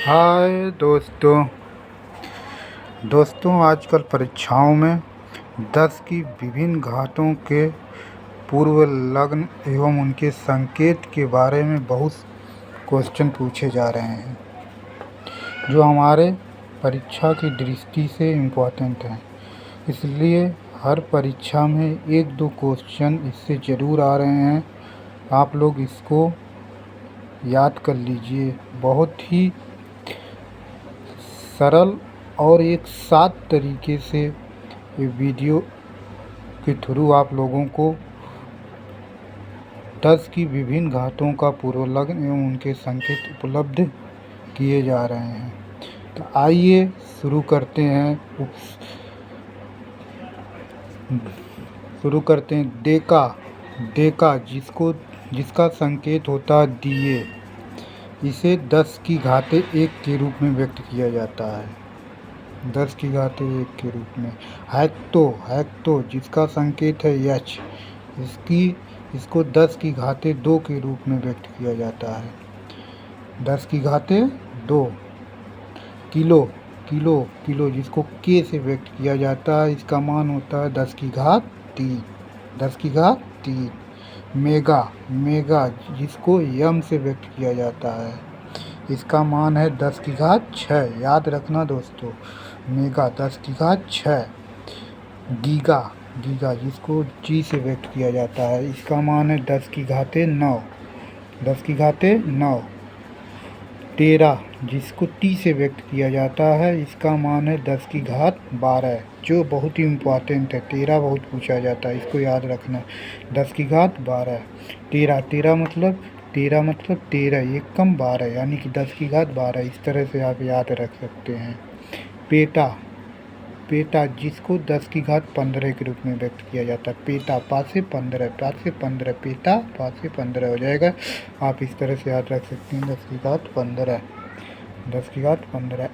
हाय दोस्तों आजकल परीक्षाओं में 10 की विभिन्न घातों के पूर्व लग्न एवं उनके संकेत के बारे में बहुत क्वेश्चन पूछे जा रहे हैं जो हमारे परीक्षा की दृष्टि से इम्पोर्टेंट हैं। इसलिए हर परीक्षा में 1-2 क्वेश्चन इससे ज़रूर आ रहे हैं। आप लोग इसको याद कर लीजिए। बहुत ही सरल और एक साथ तरीके से ये वीडियो के थ्रू आप लोगों को 10 की विभिन्न घातों का पूर्व लग्न एवं उनके संकेत उपलब्ध किए जा रहे हैं। तो आइए शुरू करते हैं। डेका जिसका संकेत होता है दिए, इसे 10 की घाते 1 के रूप में व्यक्त किया जाता है। 10 की घाते 1 के रूप में। हेक्टो जिसका संकेत है एच, इसको 10 की घाते 2 के रूप में व्यक्त किया जाता है। 10 की घाते 2। किलो जिसको के से व्यक्त किया जाता है, इसका मान होता है 10 की घात 3। 10 की घात 3। मेगा जिसको यम से व्यक्त किया जाता है, इसका मान है 10 की घात 6। याद रखना दोस्तों, मेगा 10 की घात 6। गीगा जिसको जी से व्यक्त किया जाता है, इसका मान है 10 की घाते 9। 10 की घाते 9। टेरा जिसको टी से व्यक्त किया जाता है, इसका मान है 10 की घात 12, जो बहुत ही इम्पोर्टेंट है। टेरा बहुत पूछा जाता है, इसको याद रखना। 10 की घात 12। तेरह मतलब 13 1 कम 12, यानी कि 10 की घात 12। इस तरह से आप याद रख सकते हैं। पेटा जिसको 10 की घात 15 के रूप में व्यक्त किया जाता है। पेटा 5 से 15 पेटा 5 से 15 हो जाएगा। आप इस तरह से याद रख सकते हैं। 10 की घात 15। 10 की घात 15।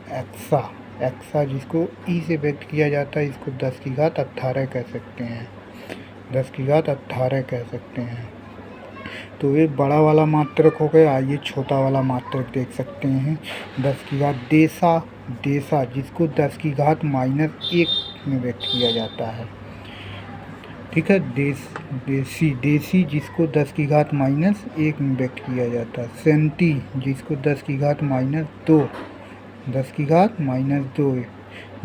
एक्सा जिसको ई से व्यक्त किया जाता है, इसको 10 की घात 18 कह सकते हैं। 10 की घात 18 कह सकते हैं। तो ये बड़ा वाला मात्रक हो गया। आइए छोटा वाला मात्रक देख सकते हैं। 10 की घात देसा जिसको 10 की घात -1 में व्यक्त किया जाता है। ठीक है। देसी जिसको 10 की घात -1 में व्यक्त किया जाता है। सेंटी जिसको 10 की घात -2। 10 की घात -2।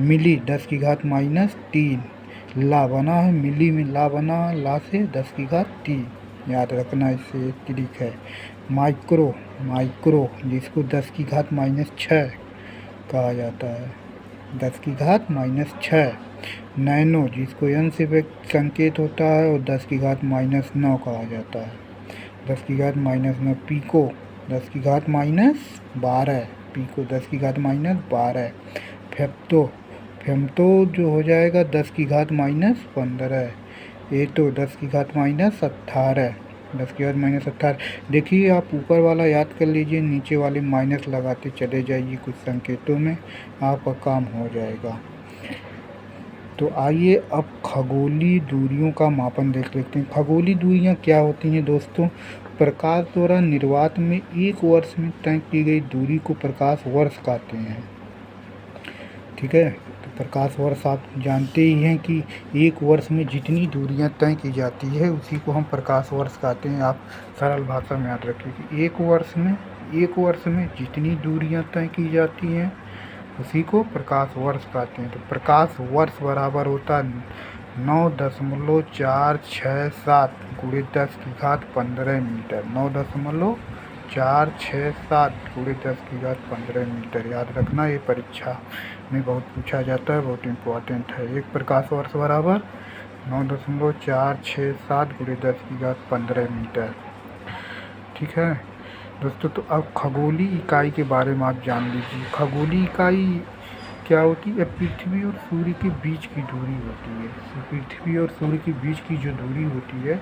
मिली 10 की घात -3। ला बना है, मिली में ला बना है, ला से 10 की घात 3। याद रखना, इससे एक ट्रिक है। माइक्रो जिसको 10 की घात -6 कहा जाता है। 10 की घात -6। नैनो जिसको एन से व्यक्त संकेत होता है और 10 की घात -9 कहा जाता है। 10 की घात -9। पीको 10 की घात -12। पीको 10 की घात -12। फेम्टो जो हो जाएगा 10 की घात -15। ये तो 10 की घात -18। 10 की घात -18। देखिए, आप ऊपर वाला याद कर लीजिए, नीचे वाले माइनस लगाते चले जाइए कुछ संकेतों में, आपका काम हो जाएगा। तो आइए अब खगोलीय दूरियों का मापन देख लेते हैं। खगोलीय दूरियां क्या होती हैं दोस्तों? प्रकाश द्वारा निर्वात में 1 वर्ष में तय की गई दूरी को प्रकाश वर्ष कहते हैं। ठीक है। तो प्रकाश वर्ष आप जानते ही हैं कि 1 वर्ष में जितनी दूरियां तय की जाती है उसी को हम प्रकाश वर्ष कहते हैं। आप सरल भाषा में याद रखिए कि 1 वर्ष में जितनी दूरियां तय की जाती हैं उसी को प्रकाश वर्ष कहते हैं। तो प्रकाश वर्ष बराबर होता है 9.467 × 10 की घात 15 मीटर। 9.467 × 10 की घात 15 मीटर। याद रखना, ये परीक्षा में बहुत पूछा जाता है, बहुत इम्पोर्टेंट है। एक प्रकाश वर्ष बराबर 9.467 × 10 की घात 15 मीटर। ठीक है दोस्तों, तो अब खगोलीय इकाई के बारे में आप जान लीजिए। खगोलीय इकाई क्या होती है? पृथ्वी और सूर्य के बीच की दूरी होती है। पृथ्वी और सूर्य के बीच की जो दूरी होती है,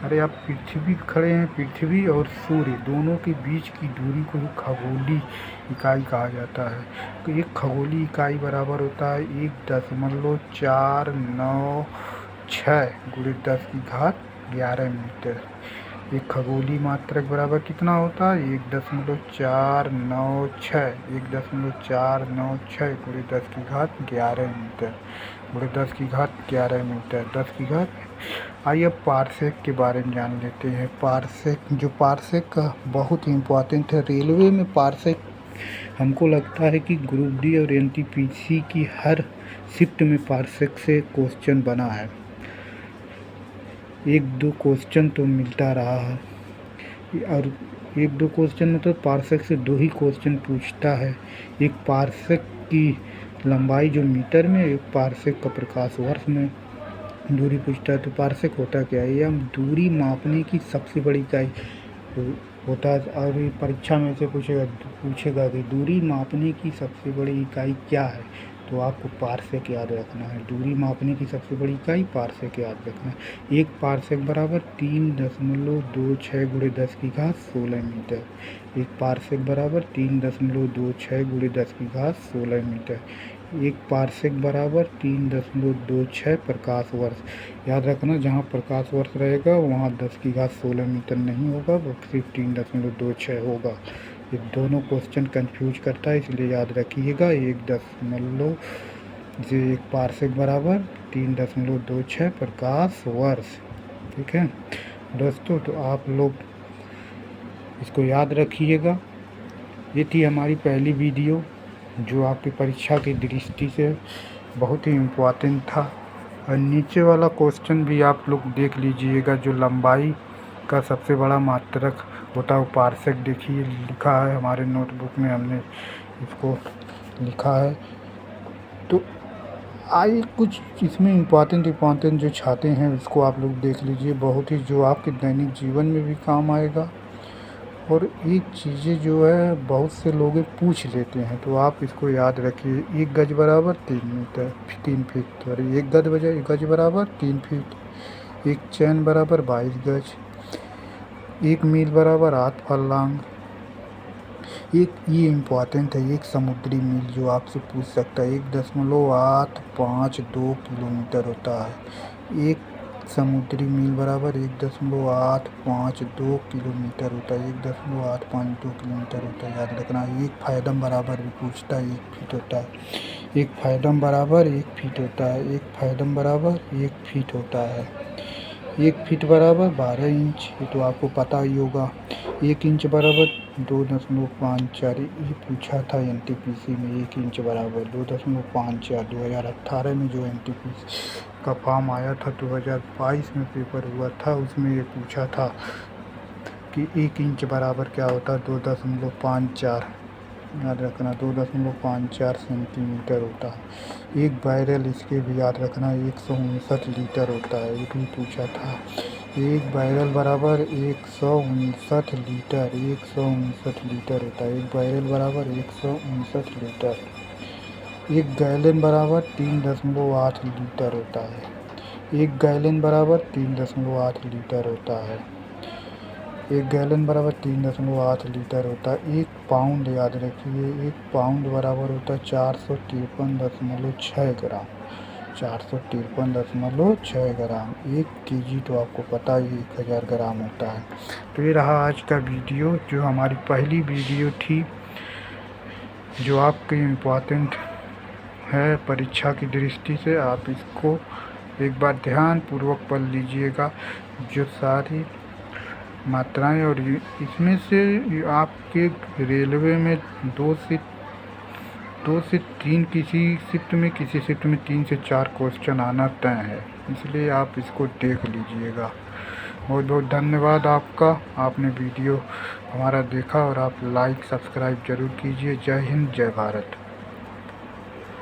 अरे आप पृथ्वी खड़े हैं, पृथ्वी और सूर्य दोनों के बीच की दूरी को ही खगोलीय इकाई कहा जाता है। तो एक खगोलीय इकाई बराबर होता है 1.496 × 10 की घात 11 मीटर। एक खगोलीय मात्रक बराबर कितना होता है 1.496 1.496 गुणे 10 की घात 11 मीटर गुणे 10 की घात 11 मीटर 10 की घात। आइए अब पारसेक के बारे में जान लेते हैं। पारसेक का बहुत ही इम्पोर्टेंट है रेलवे में। पारसेक हमको लगता है कि ग्रुप डी और एनटीपीसी की हर शिफ्ट में पारसेक से क्वेश्चन बना है। 1-2 क्वेश्चन तो मिलता रहा है और 1-2 क्वेश्चन में तो पारसेक से 2 ही क्वेश्चन पूछता है। एक पारसेक की लंबाई जो मीटर में, एक पारसेक का प्रकाश वर्ष में दूरी पूछता है। तो पारसेक होता क्या है? यह दूरी मापने की सबसे बड़ी इकाई होता है। और ये परीक्षा में से पूछेगा कि दूरी मापने की सबसे बड़ी इकाई क्या है, तो आपको पारसेक याद रखना है। दूरी मापने की सबसे बड़ी इकाई पारसेक याद रखना है। एक पारसेक बराबर 3.26 गुणे 10 की घात 16 मीटर। एक पारसेक बराबर 3.26 गुणे 10 की घात 16 मीटर। एक पारसेक बराबर 3.26 प्रकाश वर्ष। याद रखना, जहाँ प्रकाश वर्ष रहेगा वहाँ 10 की घात 16 मीटर नहीं होगा, वो सिर्फ 3.26 होगा। ये दोनों क्वेश्चन कंफ्यूज करता है, इसलिए याद रखिएगा। एक पारसेक बराबर 3.26 प्रकाश वर्ष। ठीक है दोस्तों, तो आप लोग इसको याद रखिएगा। ये थी हमारी पहली वीडियो जो आपकी परीक्षा की दृष्टि से बहुत ही इम्पोर्टेंट था। और नीचे वाला क्वेश्चन भी आप लोग देख लीजिएगा। जो लंबाई का सबसे बड़ा मात्रक होता है वो पारसेक, देखिए लिखा है हमारे नोटबुक में, हमने इसको लिखा है। तो आइए कुछ इसमें इम्पोर्टेंट जो छाते हैं इसको आप लोग देख लीजिए, बहुत ही जो आपके दैनिक जीवन में भी काम आएगा। और एक चीज़ें जो है बहुत से लोग पूछ लेते हैं, तो आप इसको याद रखिए। 1 गज बराबर 3 फीट, सॉरी 1 गज बराबर 3 फीट। एक चैन बराबर 22 गज। 1 मील बराबर 8 फर्लांग। एक ये इम्पोर्टेंट है, एक समुद्री मील जो आपसे पूछ सकता है 1.852 किलोमीटर होता है। एक समुद्री मील बराबर 1.852 किलोमीटर होता है। 1.852 किलोमीटर होता है, याद रखना। एक फायदम बराबर भी पूछता है 1 फीट होता है। एक फायदम बराबर 1 फीट होता है। एक फायदम बराबर 1 फीट होता है। 1 फीट बराबर 12 इंच, ये तो आपको पता ही होगा। 1 इंच बराबर 2.54, ये पूछा था एनटीपीसी में। 1 इंच बराबर 2.54। 2018 में जो एनटीपीसी का फॉर्म आया था, 2022 में पेपर हुआ था, उसमें ये पूछा था कि 1 इंच बराबर क्या होता है 2.54। याद रखना 2.54 सेंटीमीटर होता है। एक बैरल, इसके भी याद रखना 159 लीटर होता है, ये भी पूछा था। एक बैरल बराबर 159 लीटर, 159 लीटर होता है। एक बैरल बराबर 159 लीटर। एक गैलन बराबर 3.8 लीटर होता है। एक गैलन बराबर 3.8 लीटर होता है। एक गैलन बराबर 3.8 लीटर होता है। एक पाउंड याद रखिए, एक पाउंड बराबर होता है 453.6 ग्राम। 453.6 ग्राम। 1 केजी तो आपको पता ही 1000 ग्राम होता है। तो ये रहा आज का वीडियो, जो हमारी पहली वीडियो थी, जो आपकी इम्पोर्टेंट है परीक्षा की दृष्टि से। आप इसको एक बार ध्यान पूर्वक पढ़ लीजिएगा, जो सारी मात्राएं, और इसमें से आपके रेलवे में 2 से 3 किसी शिफ्ट में 3 से 4 क्वेश्चन आना तय है, इसलिए आप इसको देख लीजिएगा। बहुत बहुत धन्यवाद आपका, आपने वीडियो हमारा देखा, और आप लाइक सब्सक्राइब जरूर कीजिए। जय हिंद, जय भारत।